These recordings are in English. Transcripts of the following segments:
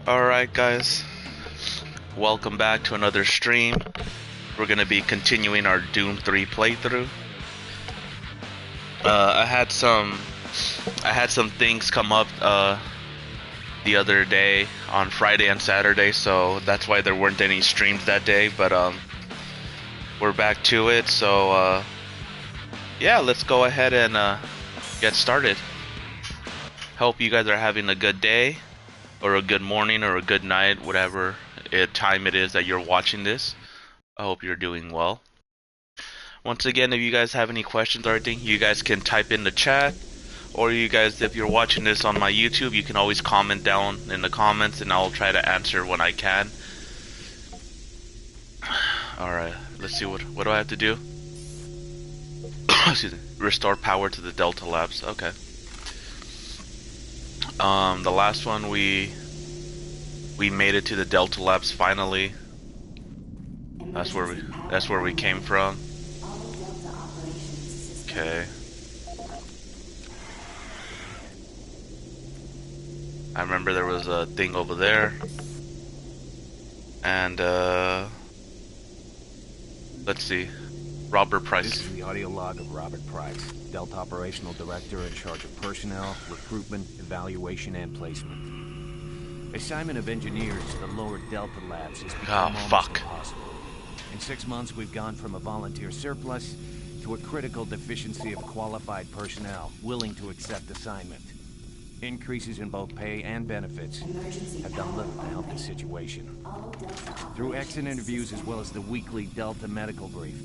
Alright guys, welcome back to another stream. We're gonna be continuing our Doom 3 playthrough. I had some things come up the other day on Friday and Saturday, so that's why there weren't any streams that day, but we're back to it, so yeah, let's go ahead and get started. Hope you guys are having a good day, or a good morning, or a good night, whatever time it is that you're watching this. I hope you're doing well. Once again, if you guys have any questions or anything, you guys can type in the chat, or you guys, if you're watching this on my YouTube, you can always comment down in the comments and I'll try to answer when I can. Alright, let's see, what do I have to do? Excuse me. Restore power to the Delta Labs. Okay. The last one we made it to the Delta Labs finally. That's where we came from. Okay. I remember there was a thing over there. And let's see. Robert Price. This is the audio log of Robert Price, Delta Operational Director in charge of personnel, recruitment, evaluation, and placement. Assignment of engineers to the lower Delta Labs has become almost impossible. In 6 months, we've gone from a volunteer surplus to a critical deficiency of qualified personnel willing to accept assignment. Increases in both pay and benefits have done little to help the situation. Through exit interviews as well as the weekly Delta medical brief,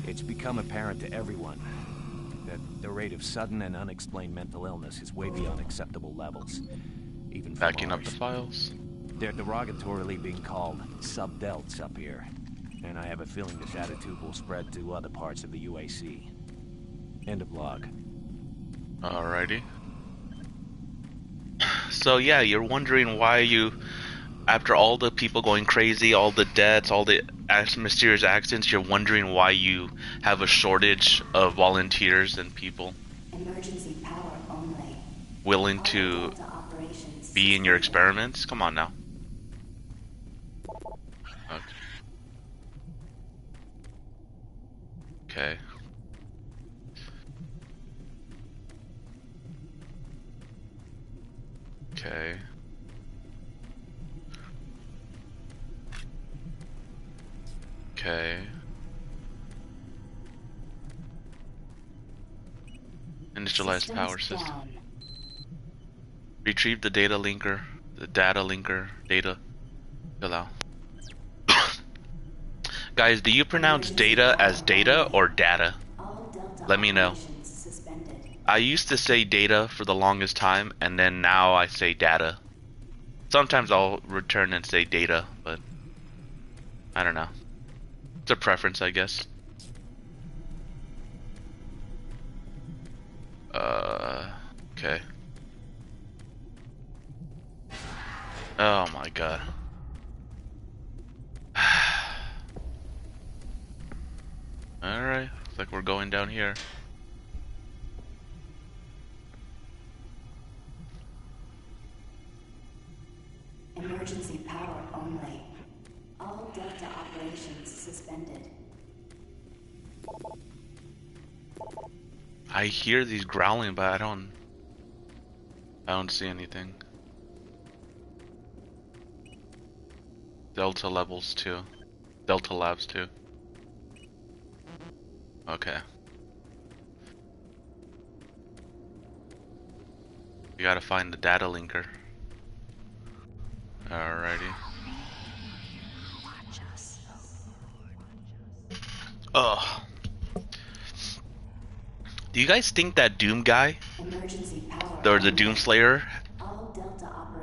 it's become apparent to everyone that the rate of sudden and unexplained mental illness is way beyond acceptable levels, even for Backing Mars. up the files. They're derogatorily being called sub-delts up here, and I have a feeling this attitude will spread to other parts of the UAC. End of log. Alrighty. So yeah, you're wondering why you, after all the people going crazy, all the deaths, all the mysterious accidents, you're wondering why you have a shortage of volunteers and people Emergency power only. willing to be in your experiments? Come on now. Okay. Okay. Okay. Initialize power system. Retrieve the data linker. The data linker. Data. Allow. Guys, do you pronounce data as data or data? Let me know. I used to say data for the longest time, and then now I say data. Sometimes I'll return and say data, but I don't know. It's a preference, I guess. Okay. Oh my god. Alright, looks like we're going down here. Emergency power only. All Delta operations suspended. I hear these growling, but I don't see anything. Delta levels 2. Delta Labs 2. Okay. We gotta find the data linker. Alrighty. Ugh. Do you guys think that Doom guy, or the Doom Slayer,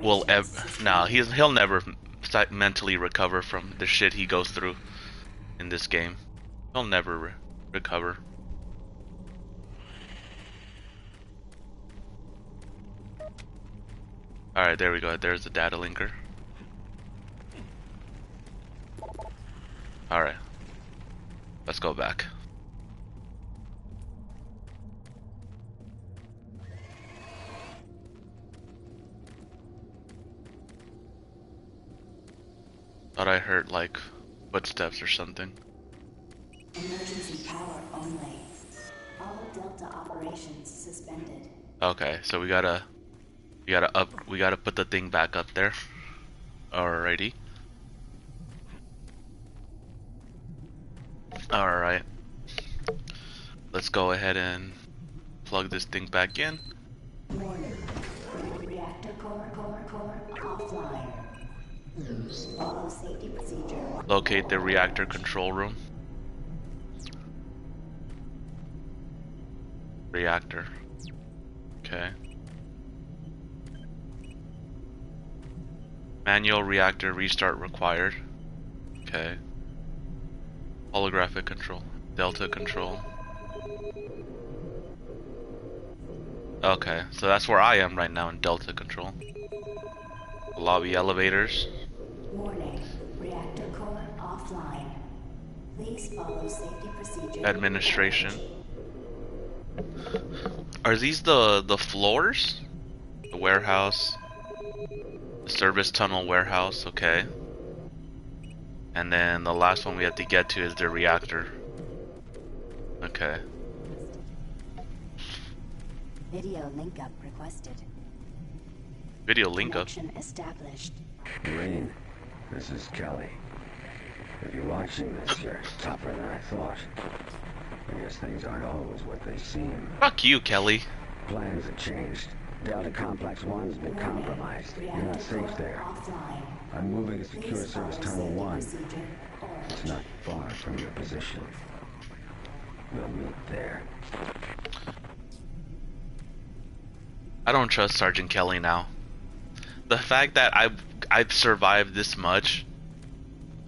will ever? No, he'll never mentally recover from the shit he goes through in this game. He'll never recover. Alright, there we go. There's the data linker. Alright. Let's go back. Thought I heard like footsteps or something. Emergency power only. All Delta operations suspended. Okay, so we gotta put the thing back up there. Alrighty. Alright. Let's go ahead and plug this thing back in. Warning. Reactor core offline. Follow safety procedure. Locate the reactor control room. Reactor. Okay. Manual reactor restart required. Okay. Holographic control. Delta control. Okay, so that's where I am right now, in Delta control. Lobby elevators. Warning. Reactor core offline. Please follow safety procedure. Administration. Are these the floors? The warehouse. The service tunnel warehouse, okay. And then the last one we have to get to is the reactor. Okay. Video link up requested. Video link up. Connection established. Green, this is Kelly. If you're watching this, you're tougher than I thought. I guess things aren't always what they seem. Fuck you, Kelly. Plans have changed. Delta Complex 1's been compromised. You're not safe there. I'm moving to secure Service Tunnel 1. It's not far from your position. We'll meet there. I don't trust Sergeant Kelly now. The fact that I've survived this much,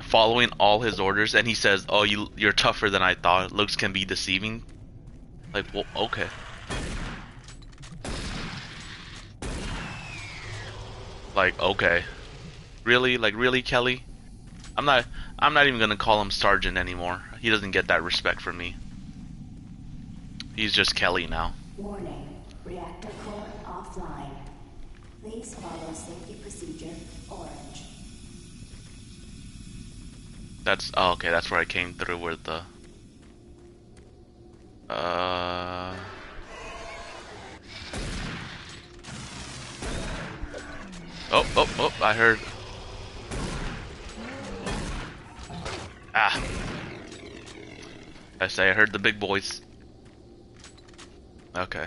following all his orders, and he says, "Oh, you're tougher than I thought." Looks can be deceiving. Like, well, okay. Like, okay. Really? Like, really, Kelly? I'm not even gonna call him Sergeant anymore. He doesn't get that respect from me. He's just Kelly now. Warning. Reactor core offline. Please follow safety procedure orange. That's oh, okay. That's where I came through with the. Oh! I heard. Ah. I say I heard the big boys. Okay.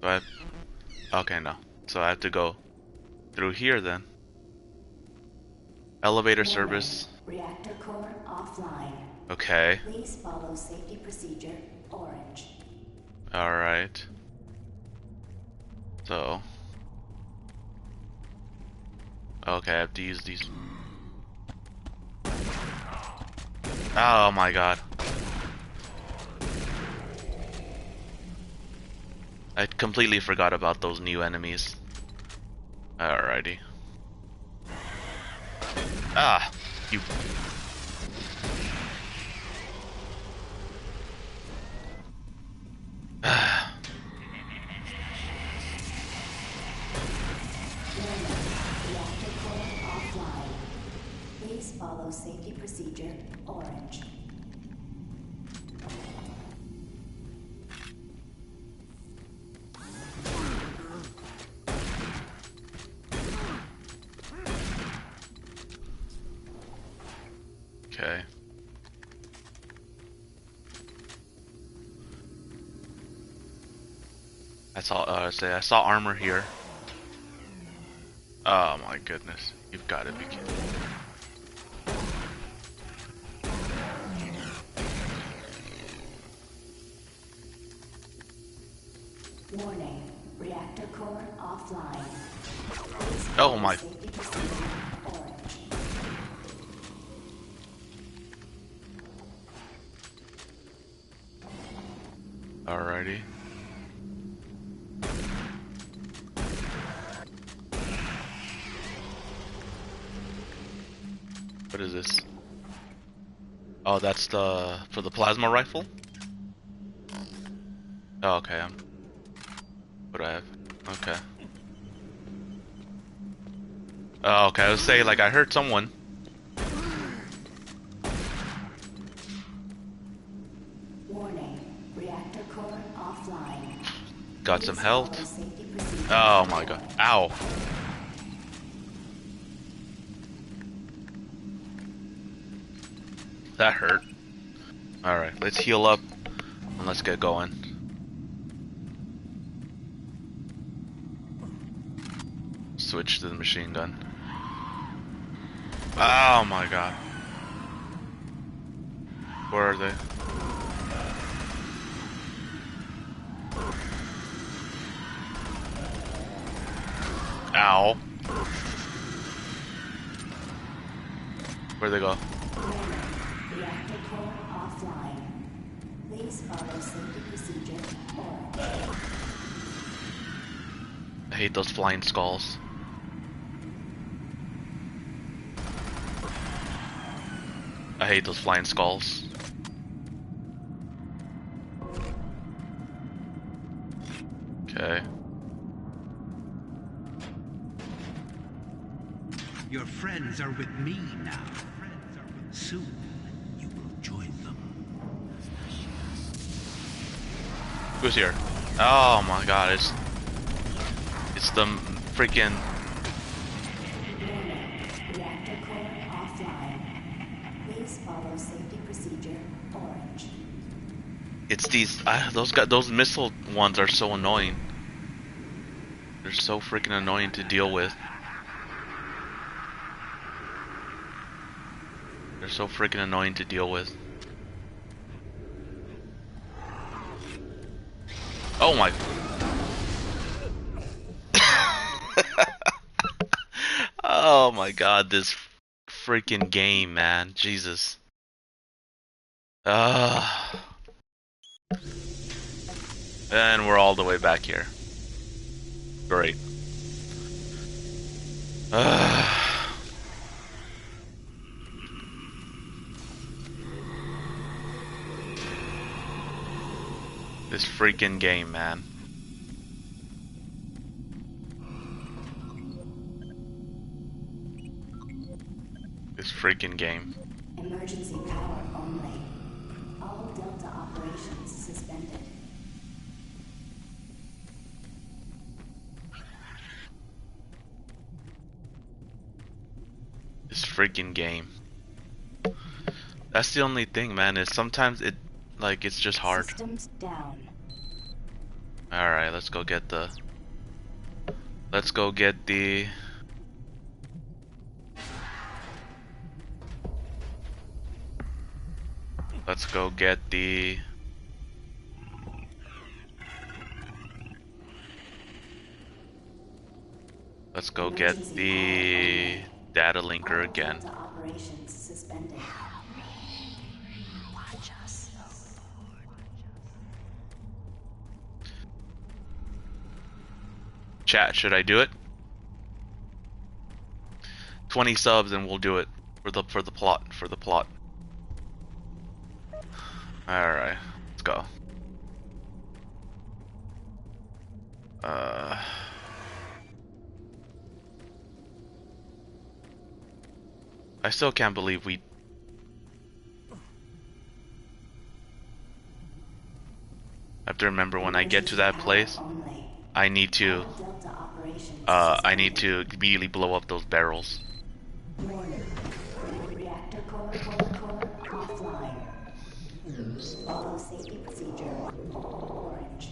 But okay, no. So I have to go through here then. Elevator service. Reactor core offline. Okay. Please follow safety procedure orange. Alright. So. Okay, I have to use these. Oh my god. I completely forgot about those new enemies. Alrighty. Ah! You. Reactor core offline. Please follow safety procedure orange. Okay. I saw armor here. Oh my goodness. You've got to be kidding. Warning. Reactor core offline. Oh my. Safety procedure orange. Alrighty. What is this? Oh, that's for the plasma rifle? Oh, okay. What do I have? Okay. Oh, okay, I was saying, like, I heard someone. Warning. Reactor core offline. Got some Please follow health. safety procedures. Oh my god. Ow. That hurt. Alright, let's heal up and let's get going. Switch to the machine gun. Oh my god. Where are they? Ow. Where'd they go? Reactor core offline. Please follow safety procedure. I hate those flying skulls. I hate those flying skulls. Okay. Your friends are with me now. Soon, you will join them. Who's here? Oh my god, it's the freaking Reactor core offline. Please follow safety procedure. Orange. it's these those missile ones are so annoying. They're so freaking annoying to deal with. They're so freaking annoying to deal with. Oh my. Oh my god, this freaking game, man. Jesus. And we're all the way back here. Great. This freaking game, man. This freaking game. Emergency power only. All Delta operations suspended. This freaking game. That's the only thing, man, is sometimes it's just hard. Systems down. Alright, let's go get the... Let's go get the... Let's go get the... Let's go get the data linker again. Delta operations suspended. Watch us. Chat, should I do it? 20 subs and we'll do it for the plot. Alright, let's go. I still can't believe we... I have to remember when I get to that place, I need to immediately blow up those barrels. Reactor core offline. Follow safety procedure. Orange.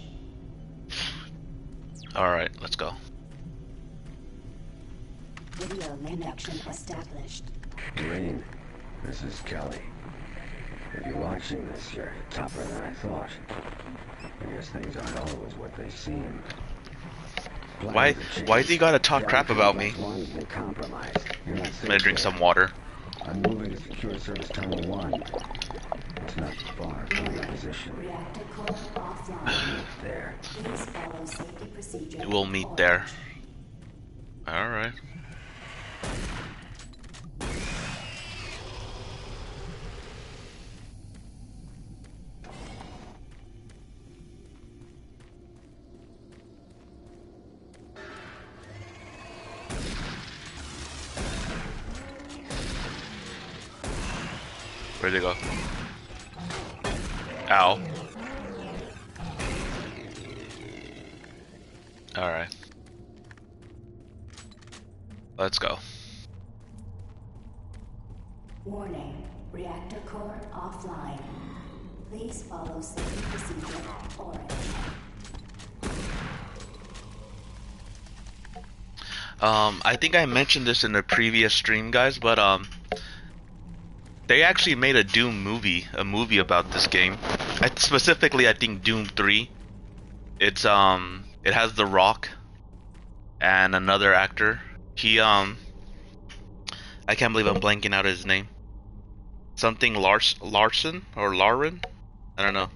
Alright, let's go. Video connection established. Green, this is Kelly. If you're watching this, you're tougher than I thought. I guess things aren't always what they seem. Why do you gotta talk crap about me? I'm gonna drink some water. I'm moving to secure service tunnel 1. It's not far from your position. Reactor core offline. There. Please follow safety procedure. We'll meet there. Alright. Where'd they go? Ow. Alright. Let's go. Warning. Reactor core offline. Please follow safety procedure orange. I think I mentioned this in the previous stream, guys, but they actually made a Doom movie, about this game. Specifically, I think Doom 3. It's it has The Rock and another actor. He I can't believe I'm blanking out his name. Something Larson or Lauren? I don't know.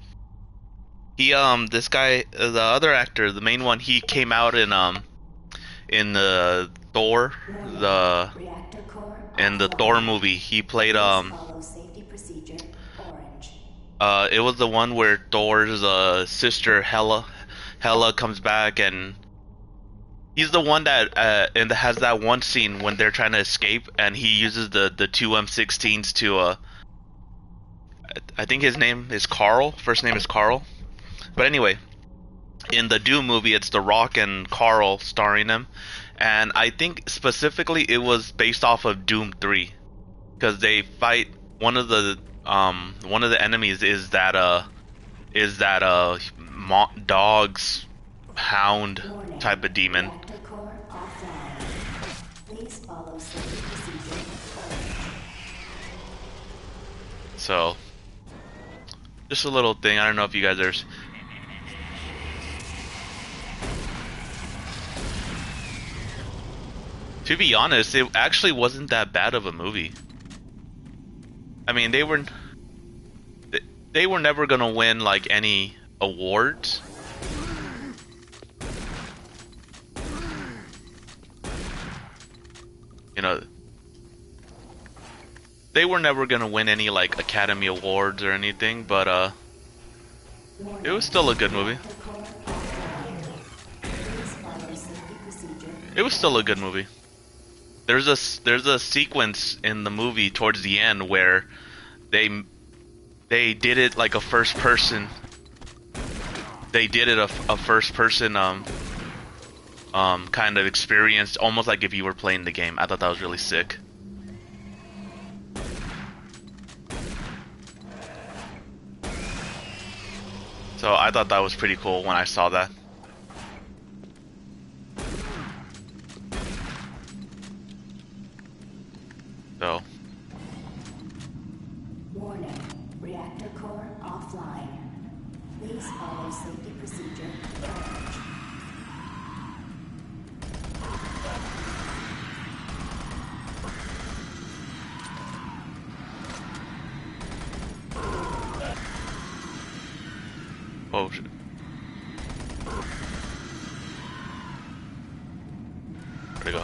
He this guy, the other actor, the main one, he came out in the Thor, in the Thor movie. He played it was the one where Thor's sister Hela comes back, and he's the one that and has that one scene when they're trying to escape, and he uses the two M16s to I think his name is Carl. First name is Carl. But anyway, in the Doom movie, it's The Rock and Carl starring him, and I think specifically it was based off of Doom 3, because they fight one of the enemies is that dog's hound type of demon. So just a little thing. I don't know if you guys are. To be honest, it actually wasn't that bad of a movie. I mean, they were never gonna win like any awards. You know, they were never gonna win any like Academy Awards or anything, but it was still a good movie. It was still a good movie. There's a sequence in the movie towards the end where they did it like a first person. They did it a first person kind of experience, almost like if you were playing the game. I thought that was really sick. So I thought that was pretty cool when I saw that. So. Warning. Reactor core offline. Please follow safety procedure orange. Oh shit. Where'd it go?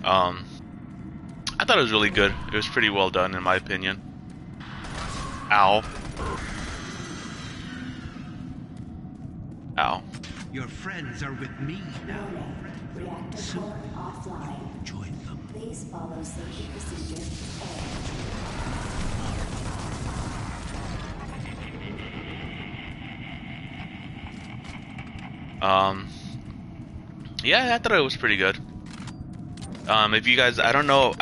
I thought it was really good. It was pretty well done, in my opinion. Ow. Ow. Your friends are with me now. Reactor Soon core offline. join them. Please follow safety procedure orange. Yeah, I thought it was pretty good. If you guys, I don't know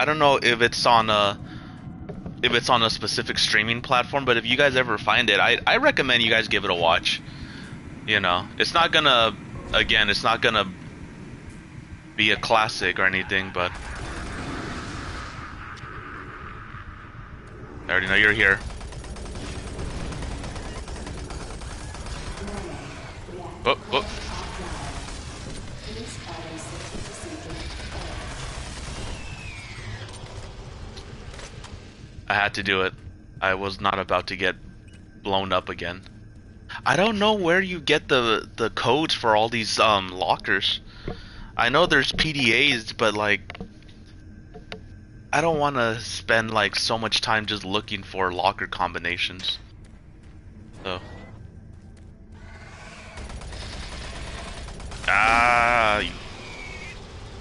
if it's on a specific streaming platform, but if you guys ever find it, I recommend you guys give it a watch. You know, it's not gonna be a classic or anything, but I already know you're here. Oh, oh. I had to do it. I was not about to get blown up again. I don't know where you get the codes for all these lockers. I know there's PDAs, but like I don't want to spend like so much time just looking for locker combinations. So you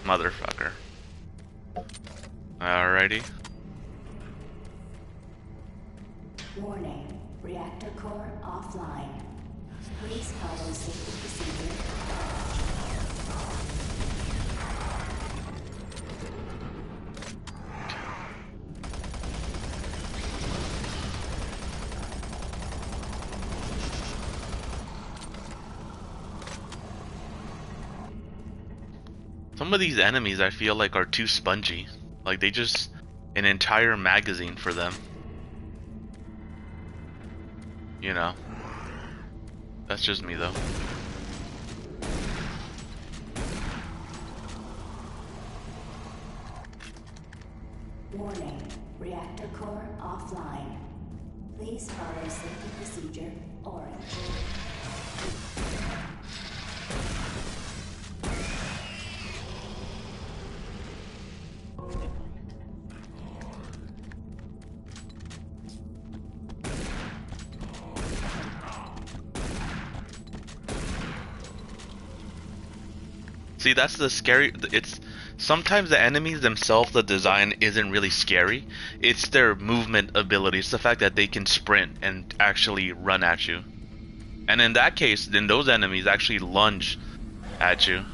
motherfucker. Alrighty. Warning, reactor core offline. Please follow safety procedure. Some of these enemies I feel like are too spongy. Like they just an entire magazine for them. You know. That's just me though. Warning, reactor core offline. Please follow safety procedure orange. See, that's the scary. It's sometimes the enemies themselves, the design isn't really scary. It's their movement ability. It's the fact that they can sprint and actually run at you. And in that case, then those enemies actually lunge at you.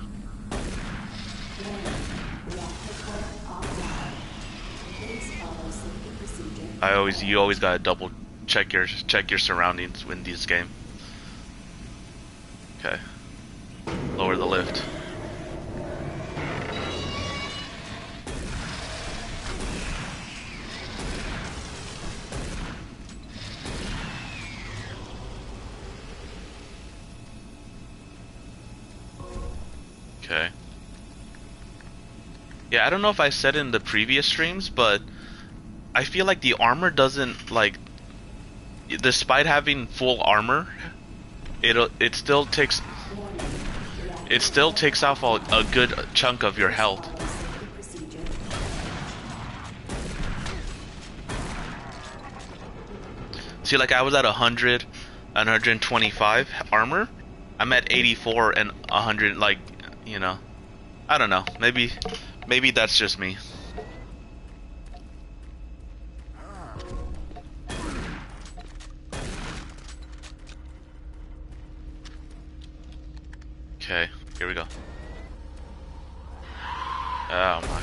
You always gotta double check your surroundings in this game. Okay. Lower the lift. Okay. Yeah, I don't know if I said in the previous streams, but I feel like the armor doesn't, like, despite having full armor, it still takes off a good chunk of your health. See, like I was at 100, 125 armor. I'm at 84 and 100, like, you know. I don't know. Maybe that's just me. Okay, here we go. Oh my god.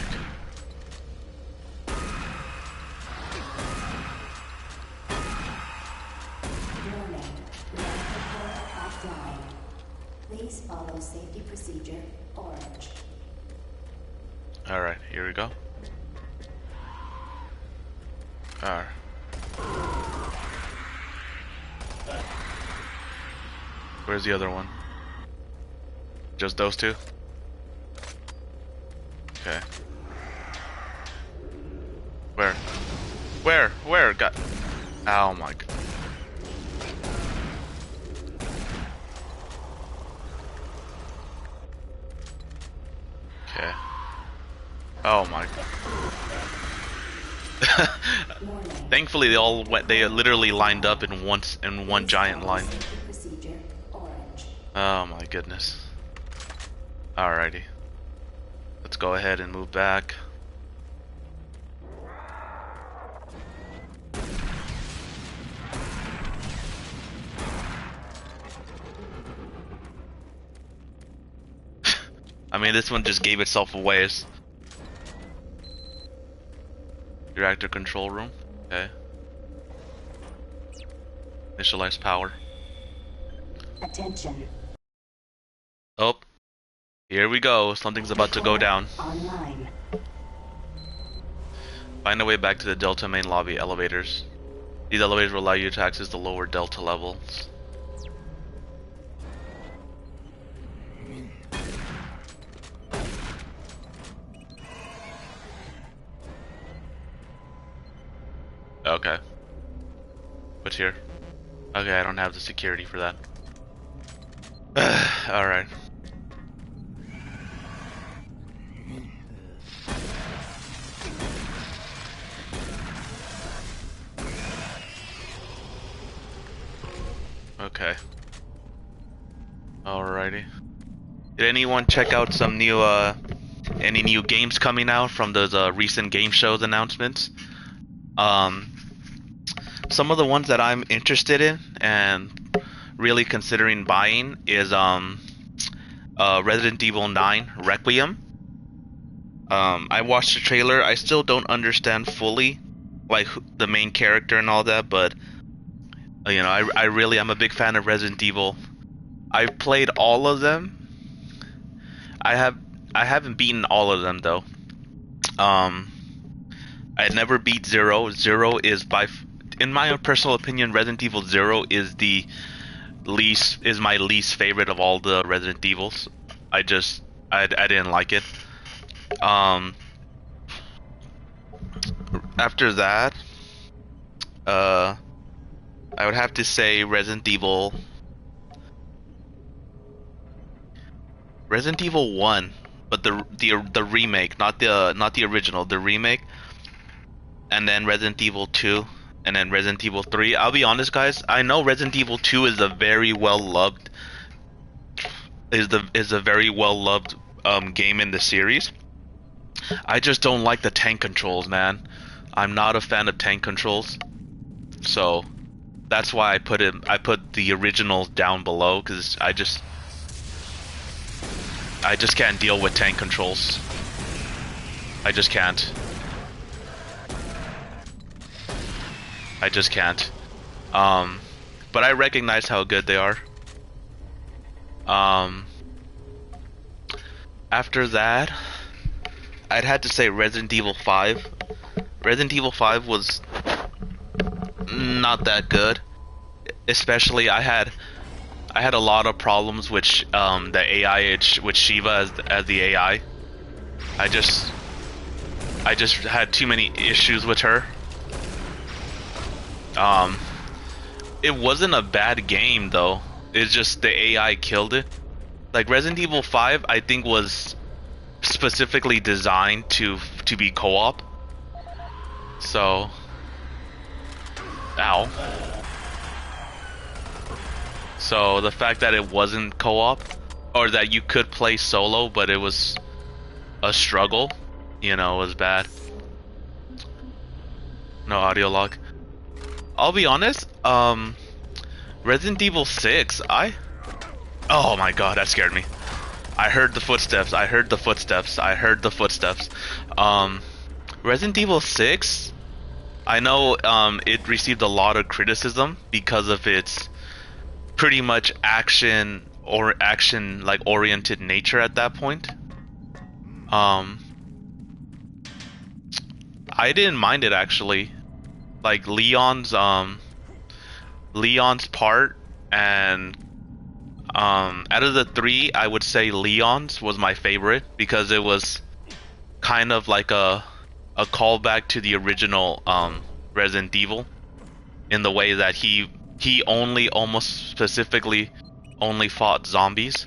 Please follow safety procedure orange. Alright, here we go. Alright. Where's the other one? Just those two? Okay. Where? Where? God. Oh my god. Okay. Oh my god. Thankfully they literally lined up in one giant line. Oh my goodness. Alrighty. Let's go ahead and move back. I mean, this one just gave itself away. Reactor control room. Okay. Initialize power. Attention. Oh. Here we go. Something's about to go down. Online. Find a way back to the Delta main lobby elevators. These elevators will allow you to access the lower Delta levels. Okay. What's here? Okay, I don't have the security for that. Alright. Okay. Alrighty. Did anyone check out some new any new games coming out from those recent game shows announcements. Um, some of the ones that I'm interested in and really considering buying is Resident Evil 9 Requiem. I watched the trailer. I still don't understand fully, like the main character and all that, but you know, I really am a big fan of Resident Evil. I've played all of them. I have I haven't beaten all of them though. Um, I never beat Zero. Zero is in my personal opinion, Resident Evil Zero is my least favorite of all the Resident Evils. I didn't like it. Um, After that, I would have to say Resident Evil 1, but the remake, not the original, the remake, and then Resident Evil 2, and then Resident Evil 3. I'll be honest, guys. I know Resident Evil 2 is a very well loved game in the series. I just don't like the tank controls, man. I'm not a fan of tank controls, so that's why I put the original down below, because I just can't deal with tank controls. I just can't. I just can't. But I recognize how good they are. After that, I'd had to say Resident Evil 5. Resident Evil 5 was not that good. Especially, I had a lot of problems with the AI, with Shiva as the AI. I just had too many issues with her. It wasn't a bad game though. It's just the AI killed it. Like Resident Evil 5, I think was specifically designed to be co-op. So, ow. So the fact that it wasn't co-op, or that you could play solo, but it was a struggle, you know, was bad. No audio log. I'll be honest, Resident Evil 6, oh my god, that scared me. I heard the footsteps, Resident Evil 6, I know it received a lot of criticism because of its pretty much action like oriented nature at that point. I didn't mind it actually. Like Leon's part, and out of the three, I would say Leon's was my favorite because it was kind of like a callback to the original Resident Evil, in the way that he almost specifically only fought zombies.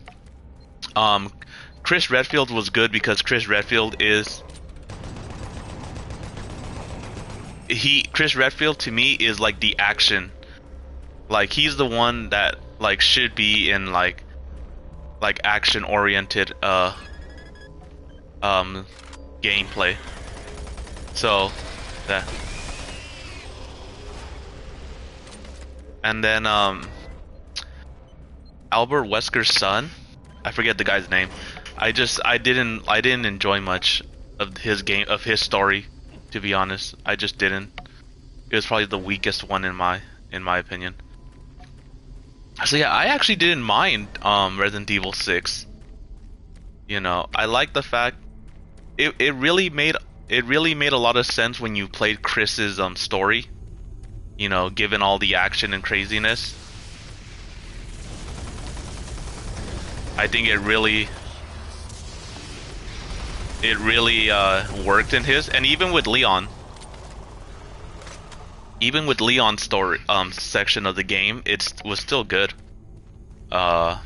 Chris Redfield was good because Chris Redfield to me is like the action. Like he's the one that like should be in like action oriented gameplay. So that. And then Albert Wesker's son, I forget the guy's name. I didn't enjoy much of his story, to be honest. I just didn't. It was probably the weakest one in my opinion. So yeah, I actually didn't mind Resident Evil 6. You know, I like the fact it really made a lot of sense when you played Chris's story. You know, given all the action and craziness. I think it really worked in his, and even with Leon's story section of the game, it was still good. But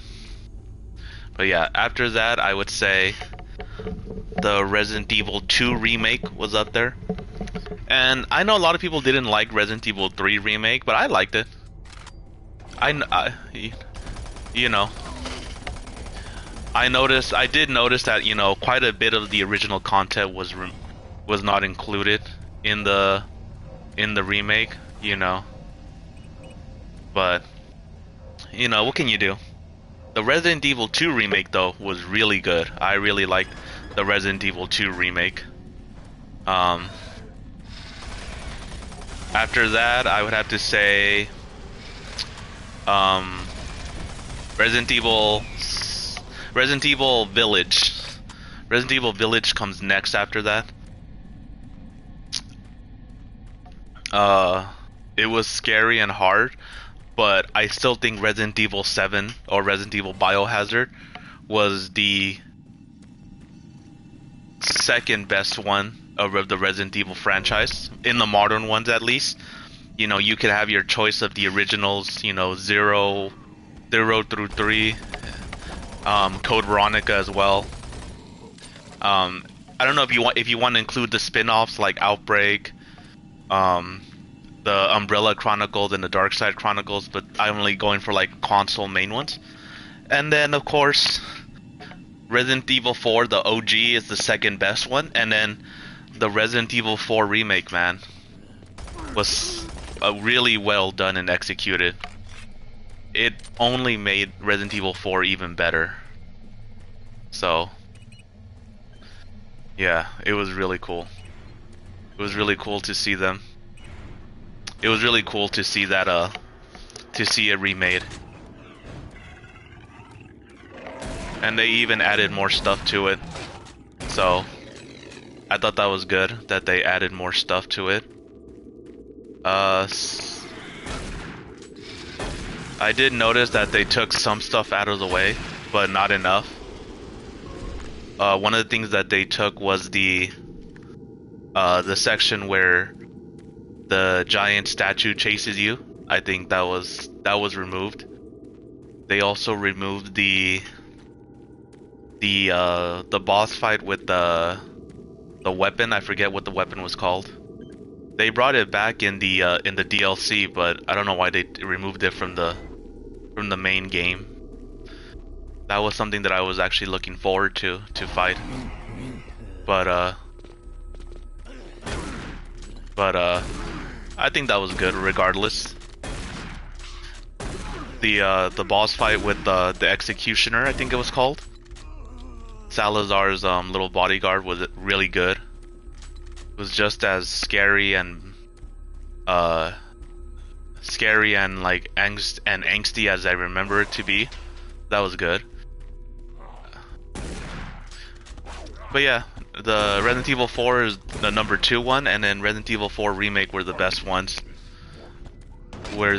yeah, after that, I would say the Resident Evil 2 remake was up there. And I know a lot of people didn't like Resident Evil 3 remake, but I liked it. You know, I did notice that, you know, quite a bit of the original content was not included in the remake, you know. But, you know, what can you do? The Resident Evil 2 remake though was really good. I really liked the Resident Evil 2 remake. After that, I would have to say um, Resident Evil Village. Resident Evil Village comes next after that. It was scary and hard, but I still think Resident Evil 7 or Resident Evil Biohazard was the second best one of the Resident Evil franchise, in the modern ones at least. You know, you could have your choice of the originals, you know, 0 through 3, Code Veronica as well. I don't know if you want to include the spin-offs like Outbreak, the Umbrella Chronicles and the Dark Side Chronicles, but I'm only going for like console main ones. And then of course Resident Evil 4, the OG, is the second best one, and then the Resident Evil 4 remake, man, was really well done and executed. It only made Resident Evil 4 even better. So yeah, it was really cool. It was really cool to see them. It was really cool to see that to see it remade. And they even added more stuff to it. So I thought that was good that they added more stuff to it. I did notice that they took some stuff out of the way, but not enough. One of the things that they took was the section where the giant statue chases you. I think that was removed. They also removed the boss fight with the weapon. I forget what the weapon was called. They brought it back in the DLC, but I don't know why they removed it from the main game. That was something that I was actually looking forward to fight. But I think that was good regardless. The boss fight with the executioner, I think it was called, Salazar's little bodyguard, was really good. It was just as scary and like angsty as I remember it to be. That was good. But yeah, the Resident Evil 4 is the number 2 one, and then Resident Evil 4 Remake were the best ones. Where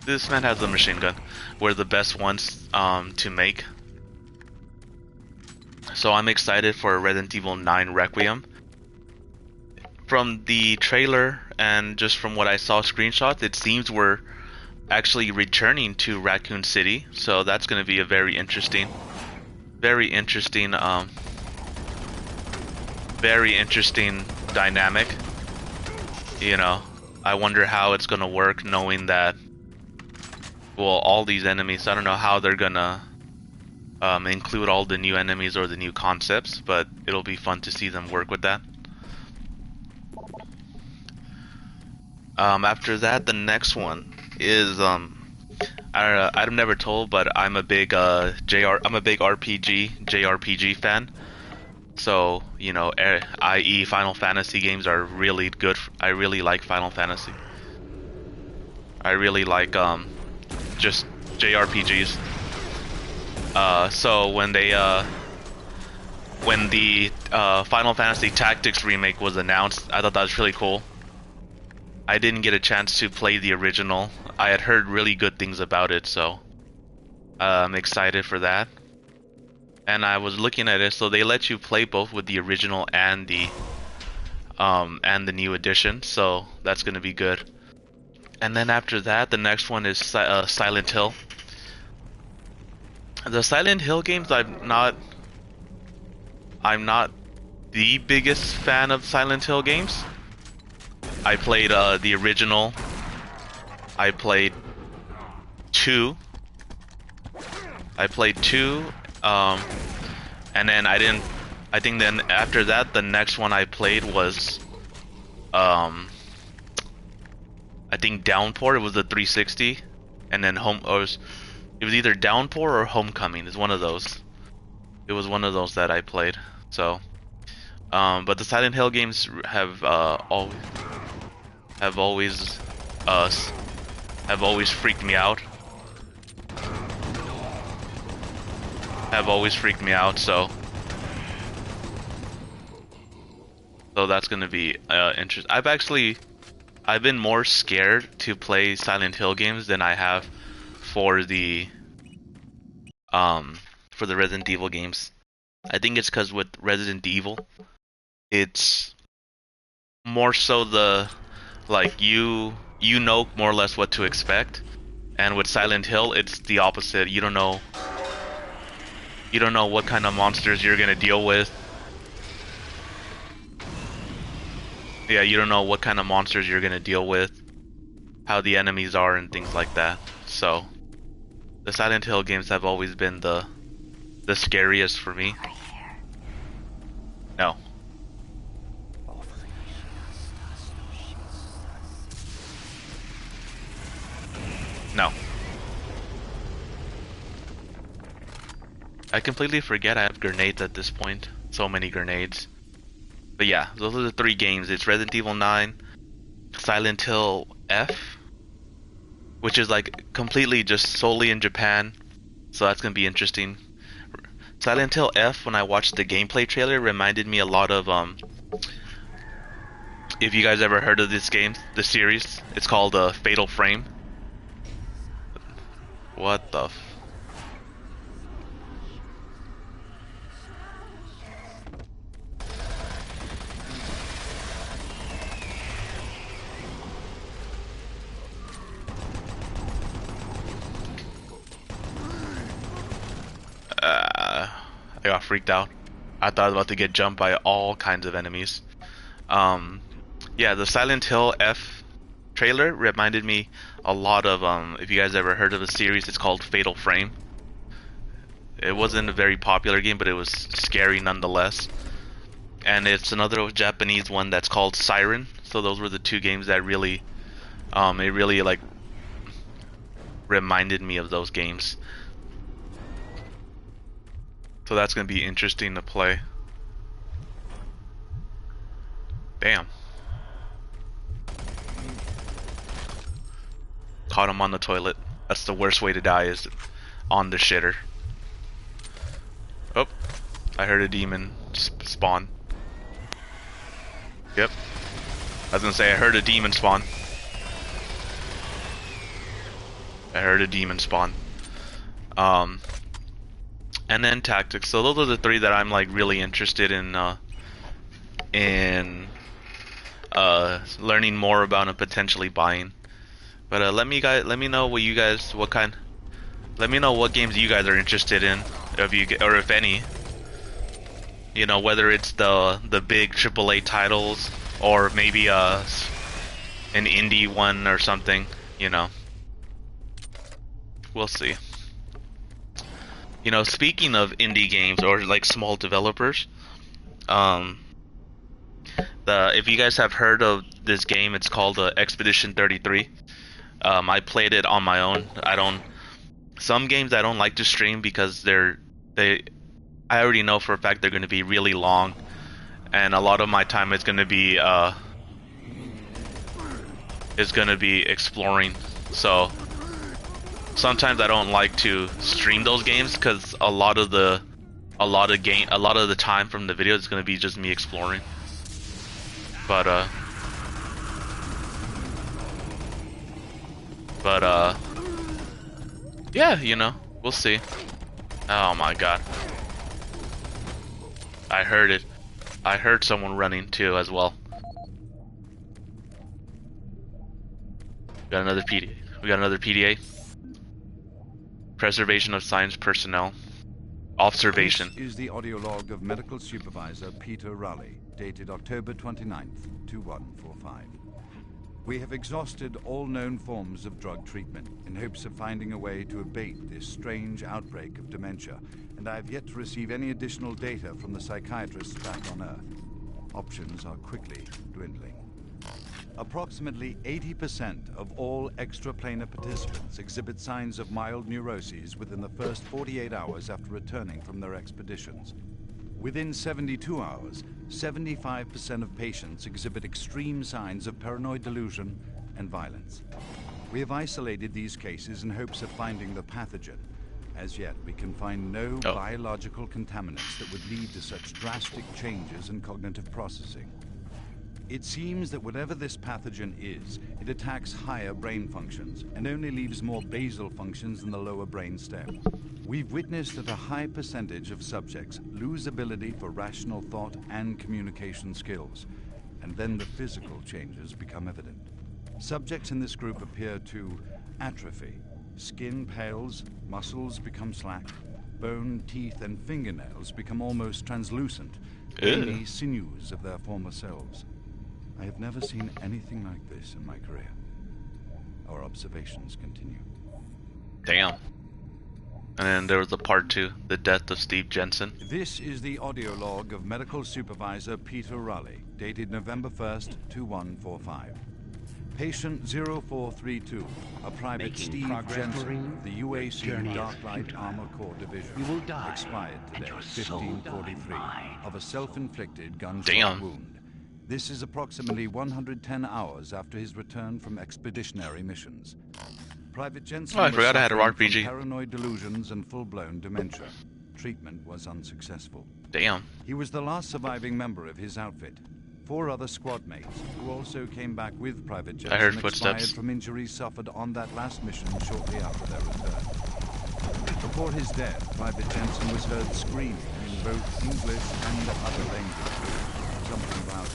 this man has a machine gun. Were the best ones to make. So I'm excited for Resident Evil 9 Requiem. From the trailer and just from what I saw screenshots, it seems we're actually returning to Raccoon City, so that's going to be a very interesting dynamic. You know, I wonder how it's going to work knowing that, well, all these enemies, I don't know how they're going to include all the new enemies or the new concepts, but it'll be fun to see them work with that. After that, the next one is I'm never told, but I'm a big JRPG fan. So, you know, i.e. Final Fantasy games are really good. I really like Final Fantasy. I really like just JRPGs. So when the Final Fantasy Tactics remake was announced, I thought that was really cool. I didn't get a chance to play the original. I had heard really good things about it, so I'm excited for that. And I was looking at it, so they let you play both with the original and the new edition, so that's gonna be good. And then after that, the next one is Silent Hill. The Silent Hill games, I'm not the biggest fan of Silent Hill games. I played the original. I played 2. I played 2, and then I didn't. I think then after that, the next one I played was, I think Downpour. It was the 360, and then it was either Downpour or Homecoming. It's one of those. It was one of those that I played. So, but the Silent Hill games have always freaked me out. Have always freaked me out. So that's gonna be interesting. I've been more scared to play Silent Hill games than I have for the Resident Evil games. I think it's because with Resident Evil, it's more so like you know more or less what to expect, and with Silent Hill, it's the opposite. You don't know what kind of monsters you're gonna deal with. Yeah, you don't know what kind of monsters you're gonna deal with, how the enemies are, and things like that. So, the Silent Hill games have always been the scariest for me. No. No. I completely forget I have grenades at this point. So many grenades. But yeah, those are the 3 games. It's Resident Evil 9, Silent Hill F, which is like completely just solely in Japan. So that's gonna be interesting. Silent Hill F, when I watched the gameplay trailer, reminded me a lot of if you guys ever heard of this game, the series, it's called Fatal Frame. What the I got freaked out. I thought I was about to get jumped by all kinds of enemies. Yeah, the Silent Hill F trailer reminded me a lot of if you guys ever heard of a series, it's called Fatal Frame. It wasn't a very popular game, but it was scary nonetheless. And it's another Japanese one that's called Siren. So those were the 2 games that really it really like reminded me of those games. So that's gonna be interesting to play. Damn. Caught him on the toilet. That's the worst way to die, is on the shitter. Oh, I heard a demon spawn. Yep. I was gonna say I heard a demon spawn. I heard a demon spawn. And then tactics. So those are the 3 that I'm like really interested in learning more about and potentially buying. But let me know what games you guys are interested in, if any. You know, whether it's the big AAA titles or maybe an indie one or something. You know, we'll see. You know, speaking of indie games or like small developers, if you guys have heard of this game, it's called Expedition 33. I played it on my own. Some games I don't like to stream because I already know for a fact they're going to be really long, and a lot of my time is going to be exploring. So sometimes I don't like to stream those games because a lot of the time from the video is going to be just me exploring. But yeah, you know, we'll see. Oh my god. I heard it. I heard someone running too as well. We got another PDA. Preservation of science personnel. Observation. This is the audio log of Medical Supervisor Peter Raleigh, dated October 29th, 2145. We have exhausted all known forms of drug treatment in hopes of finding a way to abate this strange outbreak of dementia, and I have yet to receive any additional data from the psychiatrists back on Earth. Options are quickly dwindling. Approximately 80% of all extraplanar participants exhibit signs of mild neuroses within the first 48 hours after returning from their expeditions. Within 72 hours, 75% of patients exhibit extreme signs of paranoid delusion and violence. We have isolated these cases in hopes of finding the pathogen. As yet, we can find no biological contaminants that would lead to such drastic changes in cognitive processing. It seems that whatever this pathogen is, it attacks higher brain functions and only leaves more basal functions in the lower brain stem. We've witnessed that a high percentage of subjects lose ability for rational thought and communication skills, and then the physical changes become evident. Subjects in this group appear to atrophy. Skin pales, muscles become slack, bone, teeth, and fingernails become almost translucent, the sinews of their former selves. I have never seen anything like this in my career. Our observations continue. Damn. And then there was the part 2, the death of Steve Jensen. This is the audio log of Medical Supervisor Peter Raleigh, dated November 1st, 2145. Patient 0432, a Private Making Steve progress, Jensen Marine. of the Your UAC journey is Dark Light futile. Armor Corps Division, You will die, expired and today, your soul 1543, mine. of a self-inflicted gunshot Damn. wound. This is approximately 110 hours after his return from expeditionary missions. Private Jensen Oh, I was forgot I had a suffering from RPG. paranoid delusions and full-blown dementia. Treatment was unsuccessful. Damn. He was the last surviving member of his outfit. 4 other squad mates, who also came back with Private Jensen, I heard expired footsteps. from injuries suffered on that last mission shortly after their return. Before his death, Private Jensen was heard screaming in both English and other languages, something about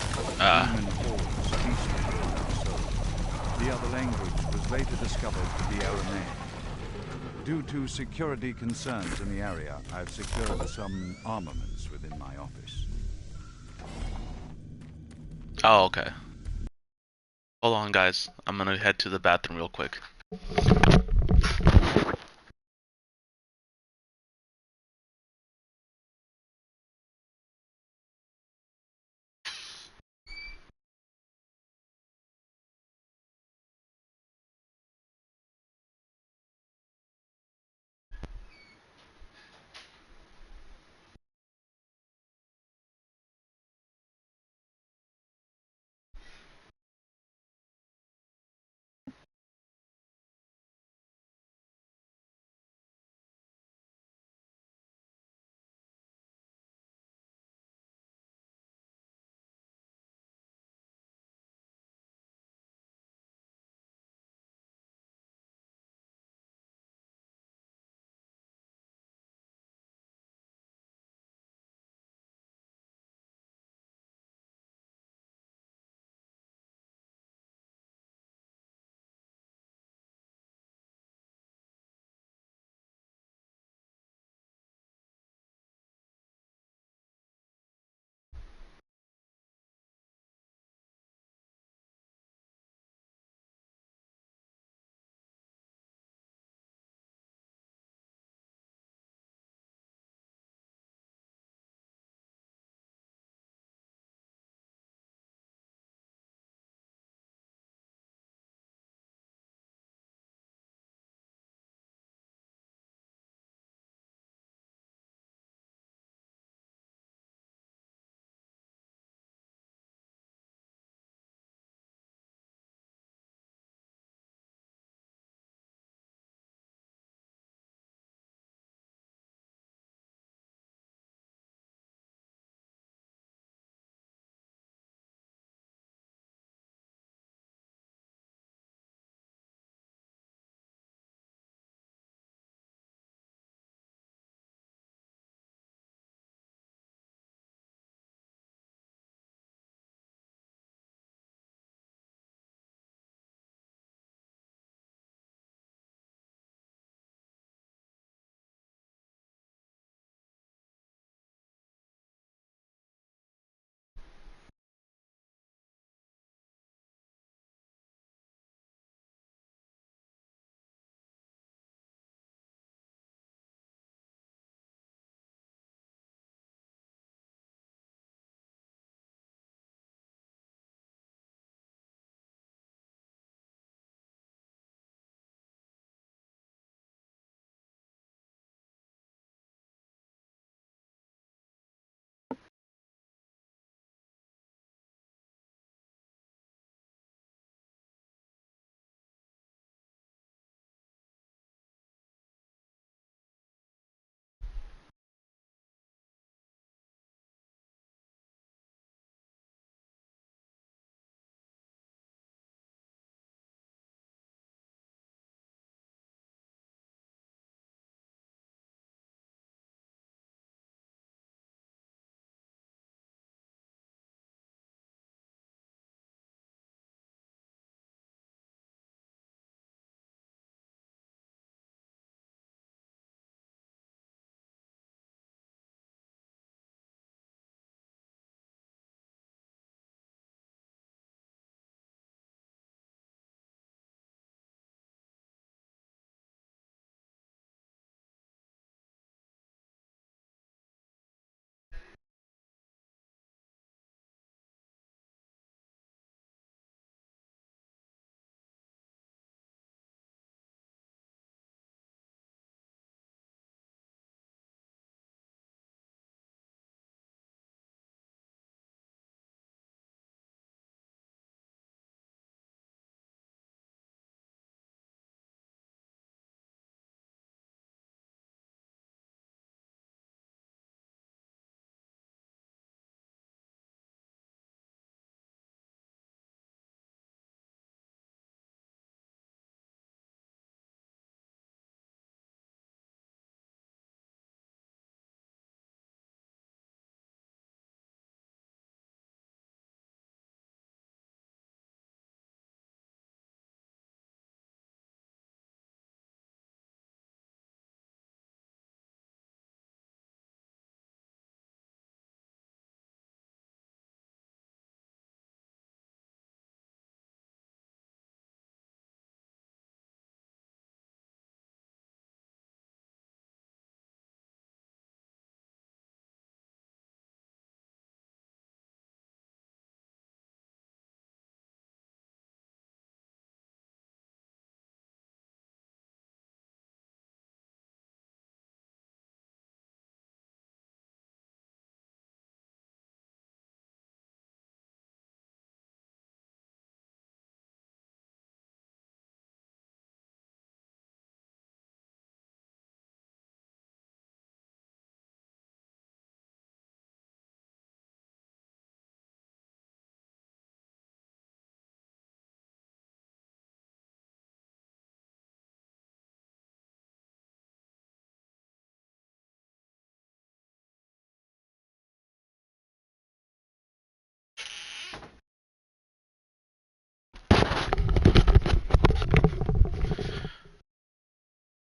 human hordes feasting on our souls. The other language was later discovered to be Aramaic. Due to security concerns in the area, I've secured some armaments within my office. Oh, okay. Hold on, guys. I'm gonna head to the bathroom real quick.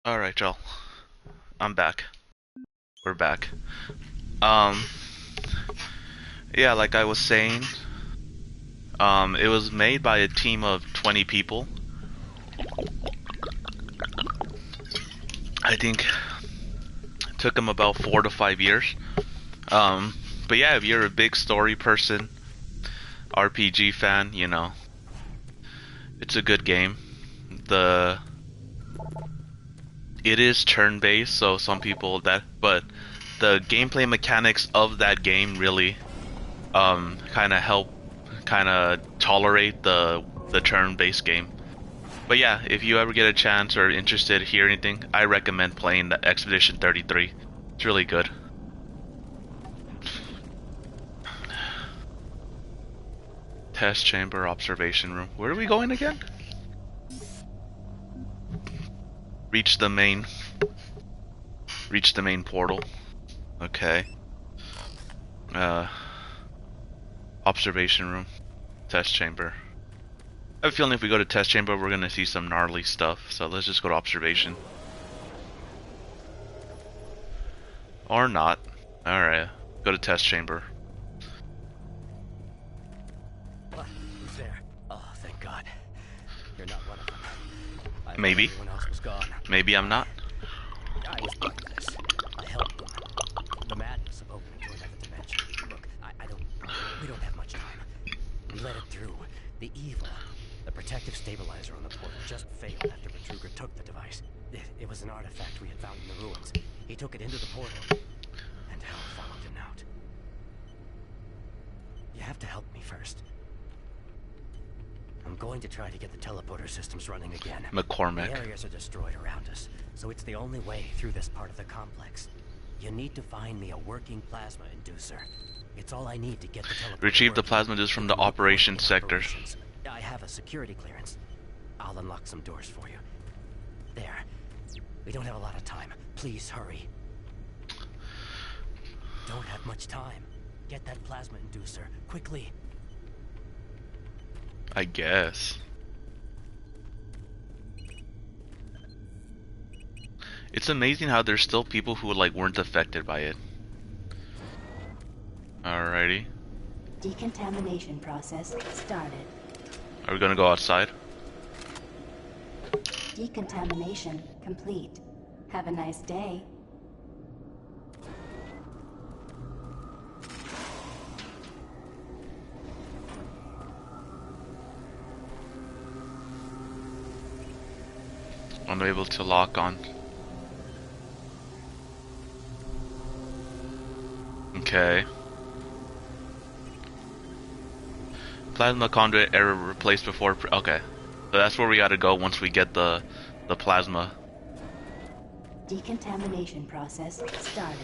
Alright, y'all. I'm back. We're back. Um, yeah, like I was saying, it was made by a team of 20 people. I think it took them about 4 to 5 years. But yeah, if you're a big story person, RPG fan, you know, it's a good game. It is turn-based, so some people but the gameplay mechanics of that game really kind of help tolerate the turn-based game. But yeah, if you ever get a chance or interested to hear anything, I recommend playing the Expedition 33. It's really good. Test chamber, observation room. Where are we going again? Reach the main portal. Okay. Observation room. Test chamber. I have a feeling if we go to test chamber, we're gonna see some gnarly stuff. So let's just go to observation. Or not. Alright. Go to test chamber. Who's there? Oh, thank God. You're not one of them. Maybe. Everyone else was gone. Maybe I'm not. I was part of this. I helped them. The madness of opening to another dimension. Look, we don't have much time. We let it through. The evil. The protective stabilizer on the portal just failed after Betruger took the device. It was an artifact we had found in the ruins. He took it into the portal. And hell followed him out. You have to help me first. I'm going to try to get the teleporter systems running again. McCormick. The areas are destroyed around us, so it's the only way through this part of the complex. You need to find me a working plasma inducer. It's all I need to get the teleporter. Retrieve the plasma disc from the operations sector. I have a security clearance. I'll unlock some doors for you. There. We don't have a lot of time. Please hurry. Don't have much time. Get that plasma inducer, quickly. I guess. It's amazing how there's still people who weren't affected by it. Alrighty. Decontamination process started. Are we gonna go outside? Decontamination complete. Have a nice day. Unable to lock on. Okay. Plasma conduit error replaced before. Okay, so that's where we gotta go once we get the plasma. Decontamination process started.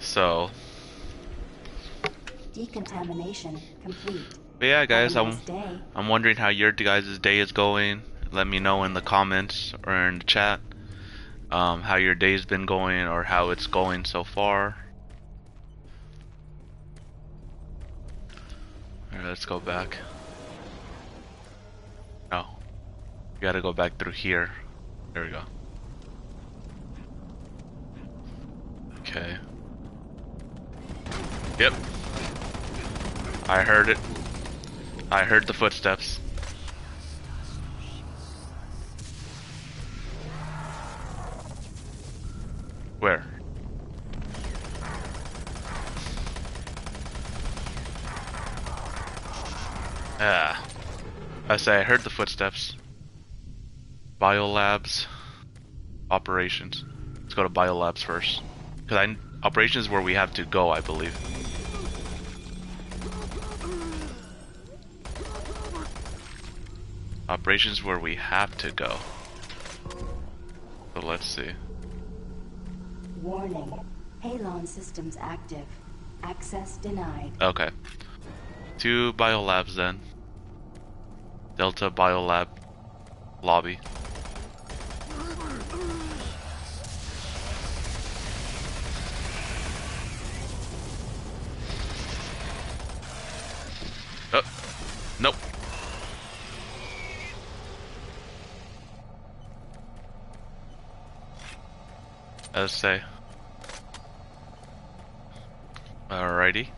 So. Decontamination complete. But yeah, guys, Have a nice day. I'm wondering how your guys' day is going. Let me know in the comments or in the chat how your day's been going or how it's going so far. Alright, let's go back. Oh, we gotta go back through here. There we go. Okay. Yep. I heard it. I heard the footsteps. Where? Ah. I heard the footsteps. Biolabs. Operations. Let's go to Biolabs first. Because operations is where we have to go, I believe. Operations where we have to go. So let's see. Warning. Halon systems active. Access denied. Okay. 2 biolabs then. Delta Biolab lobby. Oh, nope. let's say. Alrighty.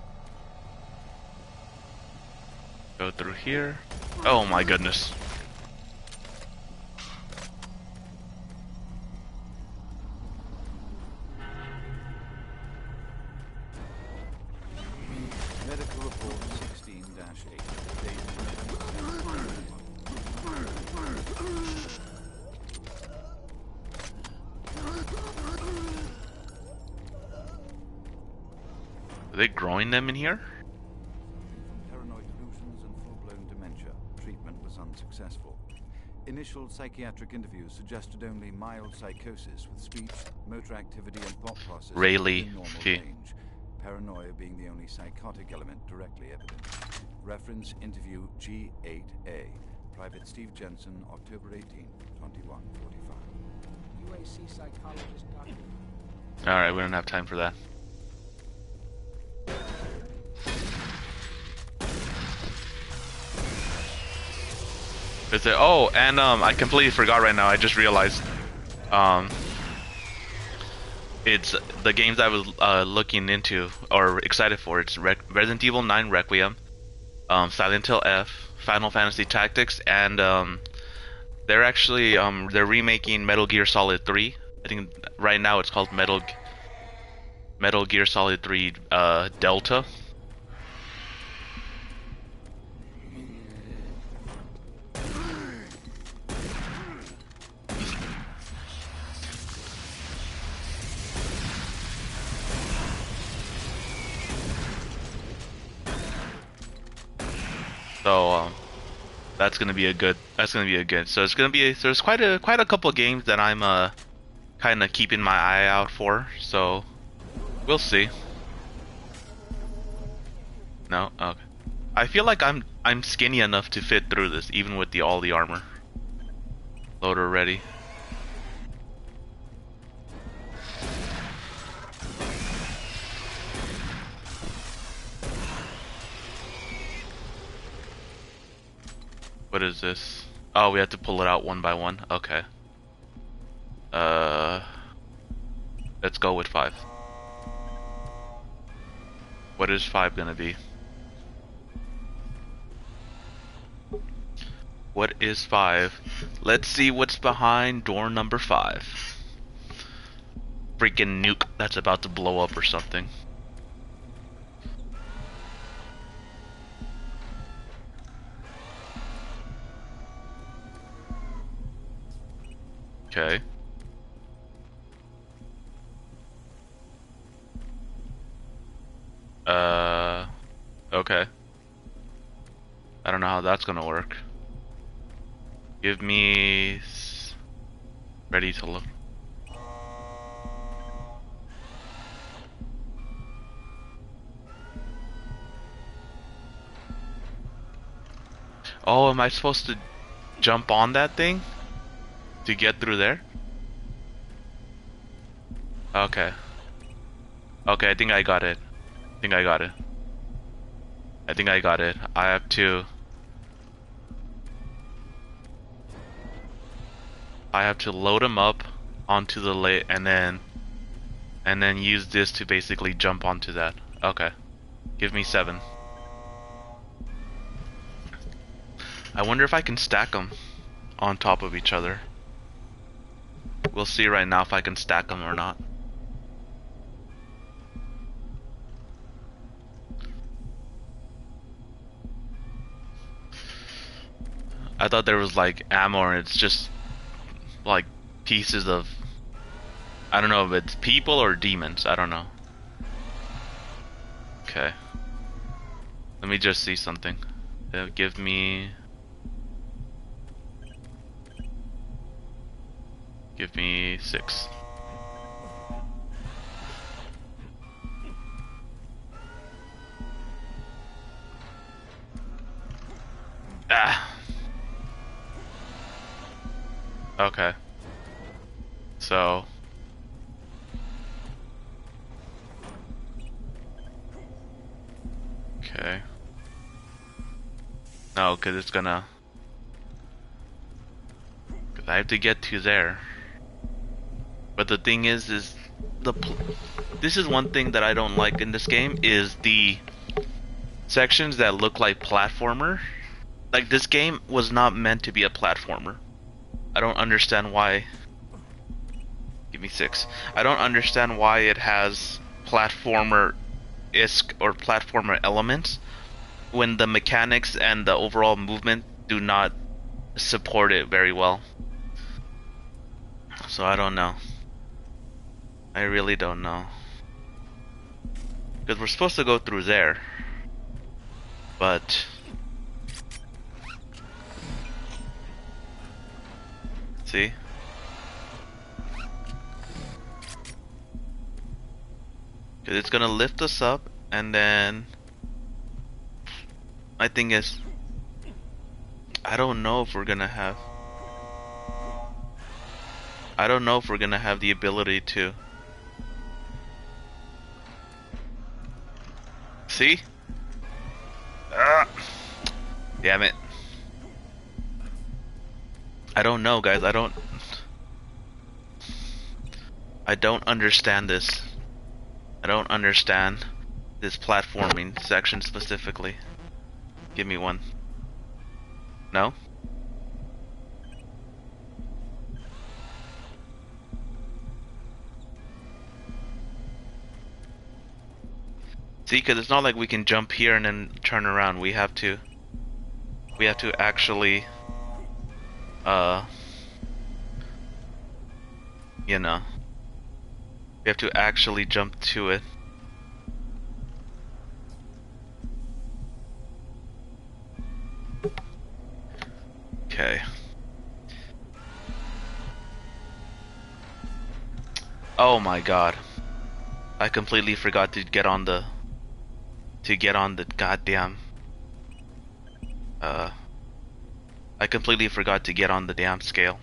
Go through here. Oh my goodness. Medical report 16-8. Are they growing them in here? Paranoid delusions and full-blown dementia. Treatment was unsuccessful. Initial psychiatric interviews suggested only mild psychosis with speech, motor activity, and thought process Rayleigh. within normal Okay. range. Paranoia being the only psychotic element directly evident. Reference interview G8A. Private Steve Jensen, October 18, 2145. UAC psychologist Dr. Alright, we don't have time for that. Is it? Oh, and I completely forgot right now. I just realized, it's the games I was looking into or excited for. It's Resident Evil 9 Requiem, Silent Hill F, Final Fantasy Tactics, and they're actually they're remaking Metal Gear Solid 3. I think right now it's called Metal Gear Solid 3 Delta. So that's gonna be a good. So it's gonna be. There's quite a couple of games that I'm kind of keeping my eye out for. So we'll see. No, okay. I feel like I'm skinny enough to fit through this, even with all the armor. Loader ready. What is this? Oh, we have to pull it out one by one. Okay. Let's go with 5. What is 5 gonna be? What is 5? Let's see what's behind door number 5. Freaking nuke that's about to blow up or something. Okay. Okay. I don't know how that's gonna work. Give me... ready to look. Oh, am I supposed to jump on that thing to get through there? Okay. Okay, I think I got it. I think I got it. I have to... load them up onto the and then use this to basically jump onto that. Okay. Give me 7. I wonder if I can stack them on top of each other. We'll see right now if I can stack them or not. I thought there was like ammo and it's just like pieces of... I don't know if it's people or demons. I don't know. Okay. Let me just see something. Give me 6. Ah. Okay. So. Okay. No, because it's gonna... because I have to get to there. But the thing is this is one thing that I don't like in this game is the sections that look like platformer. Like, this game was not meant to be a platformer. I don't understand why. Give me 6. I don't understand why it has platformer-esque or platformer elements when the mechanics and the overall movement do not support it very well. So I don't know. I really don't know. Because we're supposed to go through there. But... see? Because it's gonna lift us up, and then... my thing is... I don't know if we're gonna have... I don't know if we're gonna have the ability to... see? Ah! Damn it. I don't know, guys. I don't understand this. I don't understand this platforming section specifically. Give me one. No? See, because it's not like we can jump here and then turn around. We have to actually, you know, we have to actually jump to it. Okay. Oh my god. I completely forgot to get on the goddamn I completely forgot to get on the damn scale.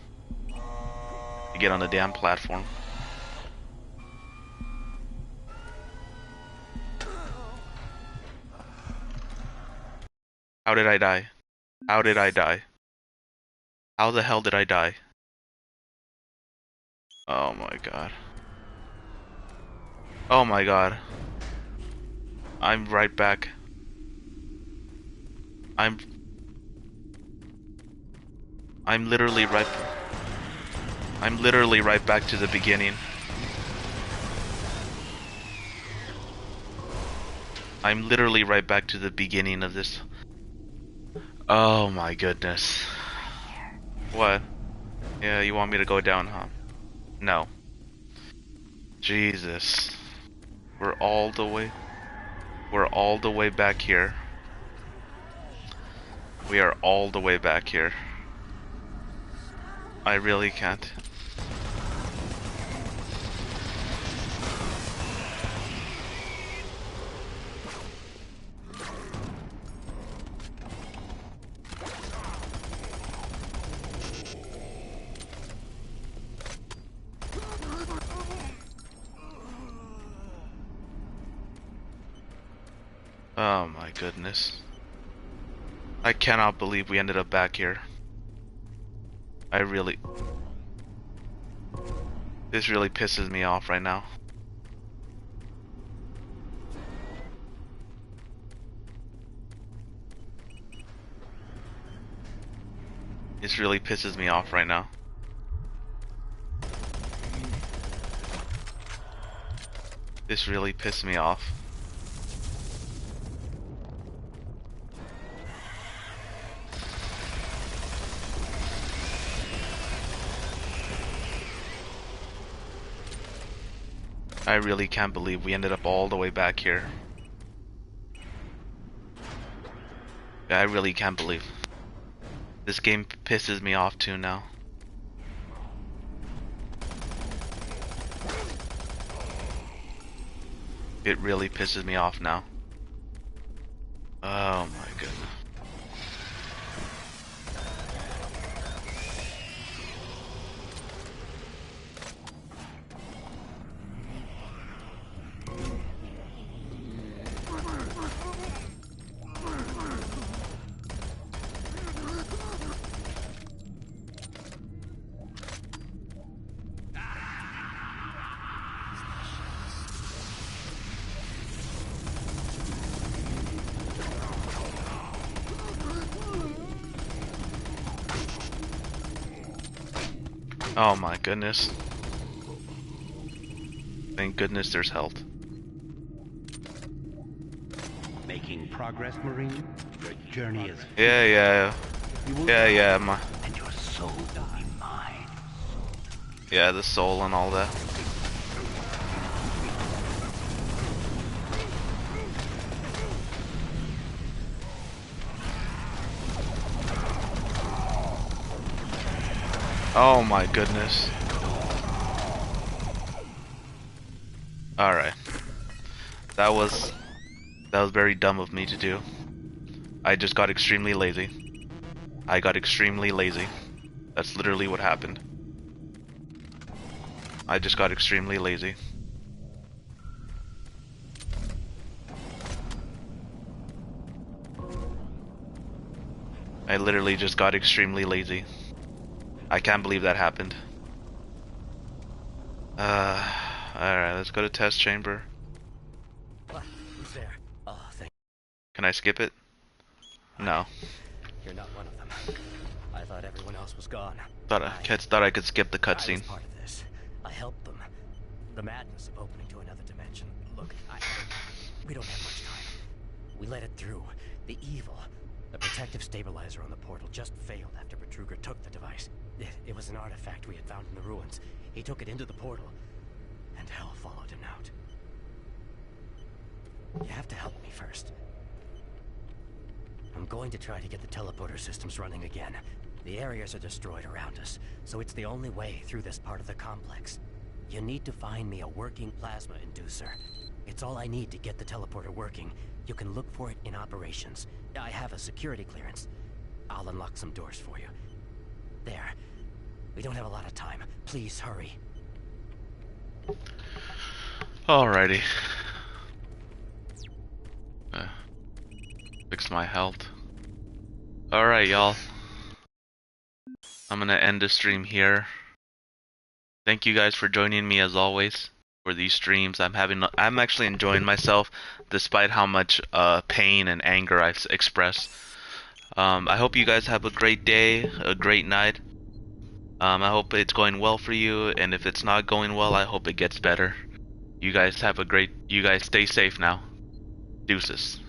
To get on the damn platform. How did I die? How did I die? How the hell did I die? Oh my god. Oh my god. I'm right back. I'm literally right back to the beginning. I'm literally right back to the beginning of this. Oh my goodness. What? Yeah, you want me to go down, huh? No. Jesus. We're all the way back here. We are all the way back here. I really can't. Oh my goodness. I cannot believe we ended up back here. This really pisses me off right now. This really pisses me off right now. This really pissed me off. I really can't believe we ended up all the way back here. I really can't believe. This game pisses me off too now. It really pisses me off now. Oh my goodness. Oh my goodness. Thank goodness there's health. Making progress, Marine? Your journey is... Yeah. And your soul will be mine. Yeah, the soul and all that. Oh my goodness. Alright. That was very dumb of me to do. I just got extremely lazy. I got extremely lazy. That's literally what happened. I just got extremely lazy. I literally just got extremely lazy. I can't believe that happened. Alright, let's go to test chamber. Who's there? Oh, thank. Can I skip it? No. You're not one of them. I thought everyone else was gone. Thought I could skip the I was cutscene. part of this. I helped them. The madness of opening to another dimension. Look, we don't have much time. We let it through. The evil, the protective stabilizer on the portal just failed after Betruger took the device. It was an artifact we had found in the ruins. He took it into the portal, and hell followed him out. You have to help me first. I'm going to try to get the teleporter systems running again. The areas are destroyed around us, so it's the only way through this part of the complex. You need to find me a working plasma inducer. It's all I need to get the teleporter working. You can look for it in operations. I have a security clearance. I'll unlock some doors for you. There. We don't have a lot of time. Please hurry. Alrighty. Fix my health. Alright, y'all. I'm gonna end the stream here. Thank you guys for joining me as always for these streams. I'm actually enjoying myself despite how much pain and anger I've expressed. I hope you guys have a great day, a great night. I hope it's going well for you, and if it's not going well, I hope it gets better. You guys stay safe now. Deuces.